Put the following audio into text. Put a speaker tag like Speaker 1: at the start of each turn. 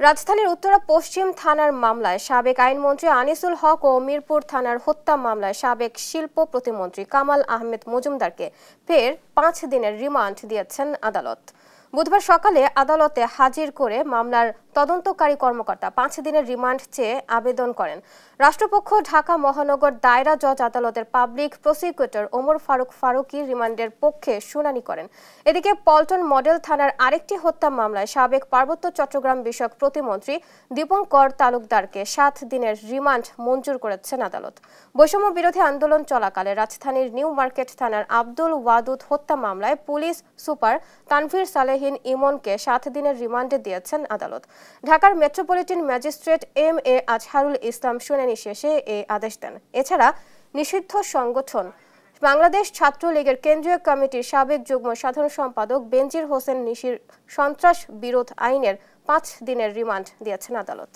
Speaker 1: রাজধানীর উত্তরা পশ্চিম থানার মামলায় সাবেক আইনমন্ত্রী আনিসুল হক ও মিরপুর থানার হত্যা মামলায় সাবেক শিল্প প্রতিমন্ত্রী কামাল আহমেদ মজুমদারকে ফের ৫ দিনের রিমান্ড দিয়েছেন আদালত। বুধবার সকালে আদালতে হাজির করে মামলার তদন্তকারী কর্মকর্তা ৫ দিনের রিমান্ড চেয়ে আবেদন করেন। রাষ্ট্রপক্ষ ঢাকা মহানগর দায়রা জজ আদালতের পাবলিক প্রসিকিউটর ওমর ফারুক ফারুকী রিমান্ডের পক্ষে শুনানি করেন। এদিকে পল্টন মডেল থানার আরেকটি হত্যা মামলায় সাবেক পার্বত্য চট্টগ্রাম বিষয়ক প্রতিমন্ত্রী দীপঙ্কর তালুকদারকে ৭ দিনের রিমান্ড মঞ্জুর করেছেন আদালত। বৈষম্য বিরোধী আন্দোলন চলাকালে রাজধানীর নিউ মার্কেট থানার আব্দুল ওয়াদুদ হত্যা মামলায় পুলিশ সুপার তানভীর সালেহীন ইমনকে ৭ দিনের রিমান্ডে দিয়েছেন আদালত। ঢাকার metropolitan magistrate M A. Azharul Islam শুনানি শেষে এই আদেশ দেন। এছাড়া নিষিদ্ধ সংগঠন বাংলাদেশ ছাত্রলীগের কেন্দ্রীয় কমিটির সাবেক যুগ্ম সাধারণ সম্পাদক বেনজির হোসেন নিশির সন্ত্রাস বিরোধ আইনের ৫ দিনের রিমান্ড দিয়েছেন আদালত।